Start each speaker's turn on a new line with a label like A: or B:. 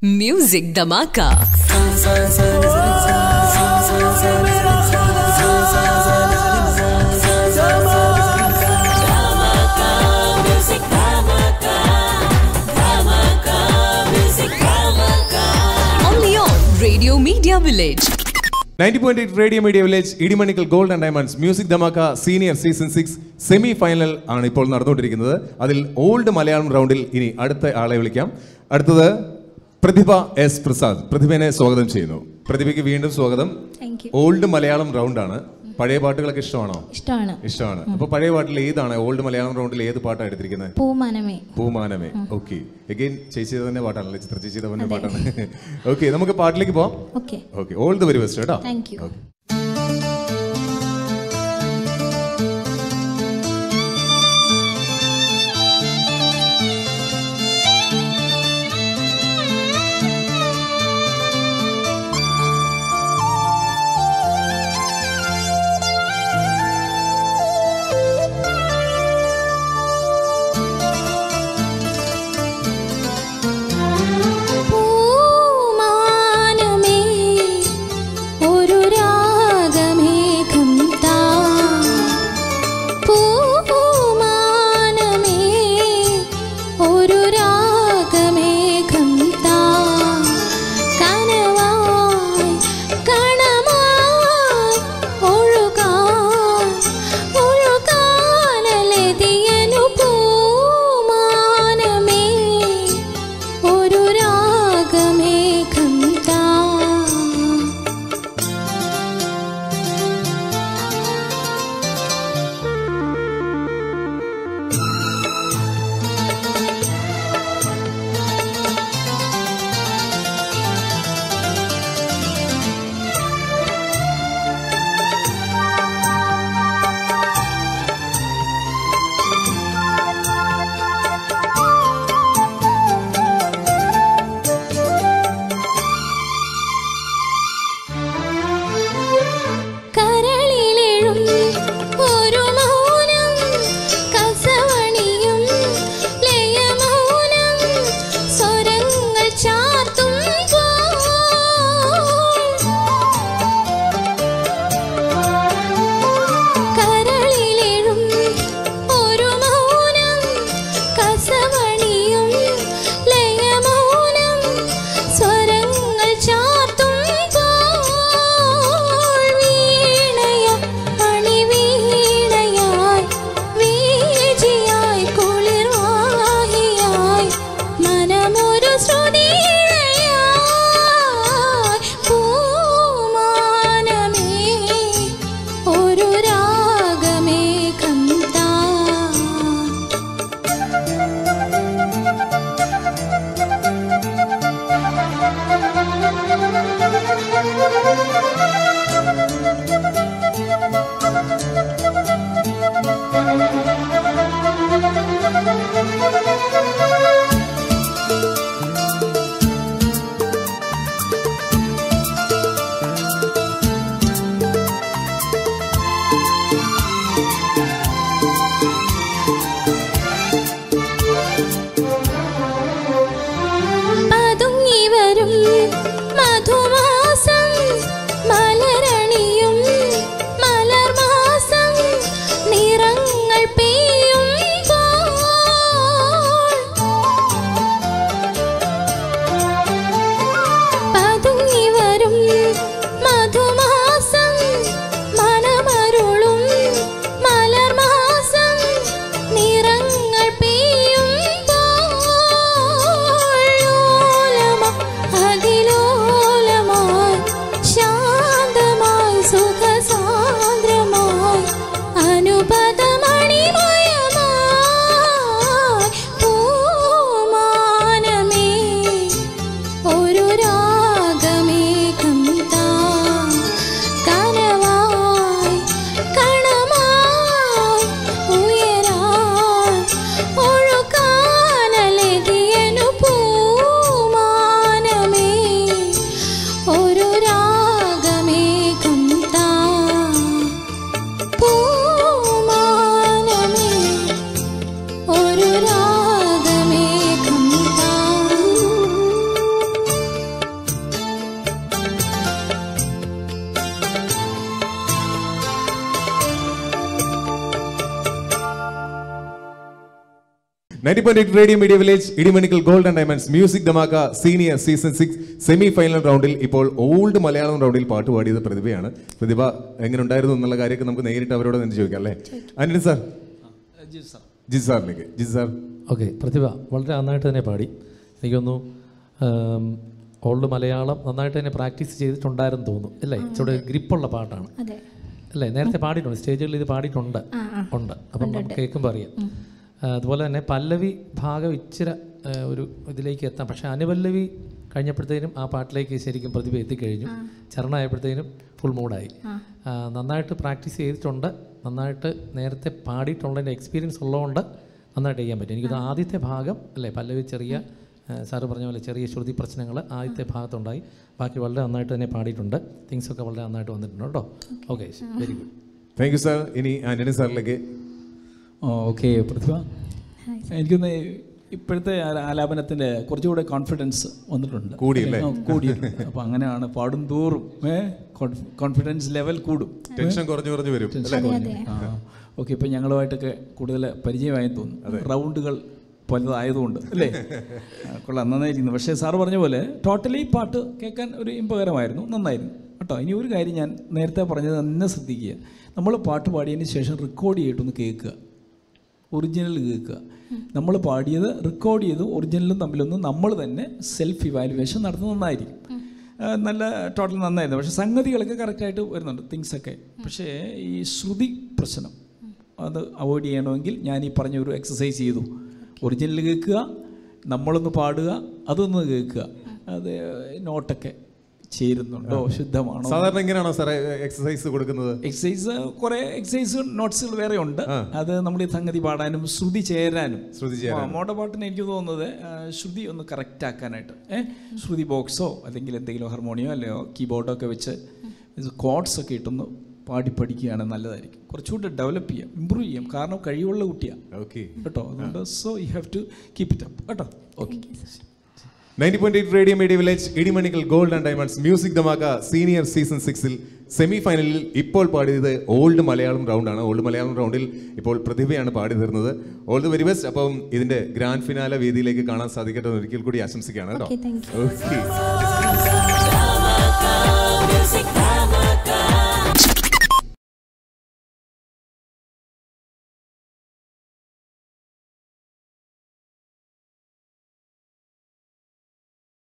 A: Music धमाका। Only on Radio Media Village.
B: 90.8 Radio Media Village, Idimannickal gold and diamonds music Dhamaka senior season 6 semi final ആണ് ഇപ്പോൾ നടന്നുകൊണ്ടിരിക്കുന്നത്. അതിൽ old Malayalam റൗണ്ടിൽ ഇനി അടുത്ത ആളെ വിളിക്കാം. അടുത്തത് പ്രതിഭ എസ് പ്രസാദ്. പ്രതിഭനെ സ്വാഗതം ചെയ്യുന്നു. പ്രതിഭയ്ക്ക് വീണ്ടും സ്വാഗതം. ഓൾഡ് മലയാളം റൗണ്ട് ആണ്. പഴയ പാട്ടുകളൊക്കെ ഇഷ്ടമാണോ? ഇഷ്ടമാണ്. അപ്പൊ പഴയ പാട്ടിൽ ഏതാണ് ഓൾഡ് മലയാളം റൗണ്ടിൽ ഏത് പാട്ടാണ് എടുത്തിരിക്കുന്നത്? പൂമാനമേ. ഓക്കെ, അഗൈൻ ചേച്ചിയുടെ തന്നെ പാട്ടാണല്ലേ? ചിത്ര ചേച്ചിയുടെ തന്നെ പാട്ടാണ്. ഓക്കെ, നമുക്ക് പാട്ടിലേക്ക് പോവാം. Okay, all the very best കേട്ടോ.
C: ഒരു രാ
B: 90.8 radio media village Idimanikkal gold and diamonds music Dhamaka senior season 6 semi final റൗണ്ടിൽ ഇപ്പോൾ ഓൾഡ് മലയാളം റൗണ്ടിൽ പാട്ട് പാടിയത് പ്രതിഭയാണ്. പ്രതിഭ എങ്ങനെ ഉണ്ടായിരുന്നു എന്നുള്ള കാര്യമൊക്കെ നമുക്ക് നേരിട്ട് അവരോട് തന്നെ ചോദിക്കാം അല്ലേ? ആന്റണി സാർ, ജിസ് സാറിലേക്ക്. ജിസ് സാർ.
C: ഓക്കെ, പ്രതിഭ വളരെ നന്നായിട്ട് തന്നെ പാടി. എനിക്കൊന്നു ഓൾഡ് മലയാളം നന്നായിട്ട് തന്നെ പ്രാക്ടീസ് ചെയ്തിട്ടുണ്ടായിരുന്നു തോന്നുന്നു അല്ലേ? ഇച്ചിരി ഗ്രിപ്പുള്ള പാട്ടാണ് അല്ലേ? നേരത്തെ പാടിയിട്ടുണ്ട്, സ്റ്റേജുകളിൽ ഇത് പാടിയിട്ടുണ്ട് ഉണ്ട്. അപ്പം നമുക്ക് കേൾക്കുമ്പോൾ അറിയാം. അതുപോലെ തന്നെ പല്ലവി ഭാഗം ഇച്ചിരി ഒരു ഇതിലേക്ക് എത്താം, പക്ഷേ അനുപല്ലവി കഴിഞ്ഞപ്പോഴത്തേനും ആ പാട്ടിലേക്ക് ശരിക്കും പ്രതിഭ എത്തിക്കഴിഞ്ഞു. ചരണമായപ്പോഴത്തേനും ഫുൾ മൂഡായി. നന്നായിട്ട് പ്രാക്ടീസ് ചെയ്തിട്ടുണ്ട്, നന്നായിട്ട് നേരത്തെ പാടിയിട്ടുള്ളതിൻ്റെ എക്സ്പീരിയൻസ് ഉള്ളതുകൊണ്ട് നന്നായിട്ട് ചെയ്യാൻ പറ്റും. എനിക്കത് ആദ്യത്തെ ഭാഗം അല്ലേ, പല്ലവി ചെറിയ സാറ് പറഞ്ഞ പോലെ ചെറിയ ശ്രുതി പ്രശ്നങ്ങൾ ആദ്യത്തെ ഭാഗത്തുണ്ടായി. ബാക്കി വളരെ നന്നായിട്ട് തന്നെ പാടിയിട്ടുണ്ട്. തിങ്സൊക്കെ വളരെ നന്നായിട്ട് വന്നിട്ടുണ്ട് കേട്ടോ. Okay, very good.
B: Thank you sir. ഇനി ആന്റണി സാറിലേക്ക്.
D: ഓക്കെ പ്രതിഭ, എനിക്കൊന്ന് ഇപ്പോഴത്തെ ആലാപനത്തിൻ്റെ കുറച്ചുകൂടെ കോൺഫിഡൻസ് വന്നിട്ടുണ്ട്, കൂടിയിട്ടുണ്ട്. അപ്പോൾ അങ്ങനെയാണ് പാടും തോറും കോൺഫിഡൻസ് ലെവൽ കൂടും,
B: ടെൻഷൻ കുറഞ്ഞു വരും.
D: ഓക്കെ, ഇപ്പം ഞങ്ങളുമായിട്ടൊക്കെ കൂടുതൽ പരിചയമായി തോന്നുന്നു, റൗണ്ടുകൾ പലതായതുകൊണ്ട് അല്ലേ? കൊള്ളാം, നന്നായിരിക്കുന്നു. പക്ഷേ സാറ് പറഞ്ഞ പോലെ ടോട്ടലി പാട്ട് കേൾക്കാൻ ഒരു ഇമ്പകരമായിരുന്നു, നന്നായിരുന്നു കേട്ടോ. ഇനി ഒരു കാര്യം ഞാൻ നേരത്തെ പറഞ്ഞത് തന്നെ ശ്രദ്ധിക്കുക. നമ്മൾ പാട്ട് പാടിയതിന് ശേഷം റെക്കോർഡ് ചെയ്തിട്ടൊന്ന് കേൾക്കുക, ഒറിജിനൽ കേൾക്കുക. നമ്മൾ പാടിയത് റെക്കോർഡ് ചെയ്തും ഒറിജിനലും തമ്മിലൊന്നും നമ്മൾ തന്നെ സെൽഫ് ഇവാലുവേഷൻ നടത്തുന്നത് നന്നായിരിക്കും. നല്ല ടോട്ടൽ നന്നായിരുന്നു. പക്ഷേ സംഗതികളൊക്കെ കറക്റ്റായിട്ട് വരുന്നുണ്ട്, തിങ്സൊക്കെ. പക്ഷേ ഈ ശ്രുതി പ്രശ്നം അത് അവോയ്ഡ് ചെയ്യണമെങ്കിൽ ഞാൻ ഈ പറഞ്ഞ ഒരു എക്സസൈസ് ചെയ്തു. ഒറിജിനൽ കേൾക്കുക, നമ്മളൊന്ന് പാടുക, അതൊന്ന് കേൾക്കുക, അത് നോട്ടൊക്കെ ചേരുന്നുണ്ടോ, ശുദ്ധമാണോ.
B: സാധാരണ എങ്ങനെയാണോ സാറേ എക്സസൈസ് കൊടുക്കുന്നത്?
D: എക്സസൈസ് കുറേ എക്സസൈസ് നോട്ട്സുകൾ വേറെ ഉണ്ട്. അത് നമ്മൾ ഈ സംഗതി പാടാനും ശ്രുതി ചേരാനും. മോഡ പാട്ടിന് എനിക്ക് തോന്നുന്നത് ശ്രുതി ഒന്ന് കറക്റ്റ് ആക്കാനായിട്ട് ശ്രുതി ബോക്സോ അല്ലെങ്കിൽ എന്തെങ്കിലും ഹാർമോണിയോ അല്ലയോ കീബോർഡോ ഒക്കെ വെച്ച് കോഡ്സ് ഒക്കെ ഇട്ടൊന്ന് പാടി പഠിക്കുകയാണ് നല്ലതായിരിക്കും. കുറച്ചുകൂടി ഡെവലപ്പ് ചെയ്യാം, ഇമ്പ്രൂവ് ചെയ്യാം. കാരണം കഴിവുള്ള കുട്ടിയാണ് കേട്ടോ. അതുകൊണ്ട് so you have to keep it up കേട്ടോ. Okay.
B: 90.8 radio media village Idimanikkal gold and diamonds music Dhamaka senior season 6 സെമി ഫൈനലിൽ ഇപ്പോൾ പാടിയത് ഓൾഡ് മലയാളം റൗണ്ടാണ്. ഓൾഡ് മലയാളം റൗണ്ടിൽ ഇപ്പോൾ പ്രതിഭയാണ് പാടി തീർന്നത്. All the very best. അപ്പം ഇതിന്റെ ഗ്രാൻഡ് ഫിനാലെ വേദിയിലേക്ക് കാണാൻ സാധിക്കട്ടെ എന്ന് ഒരിക്കൽ കൂടി ആശംസിക്കുകയാണ് കേട്ടോ.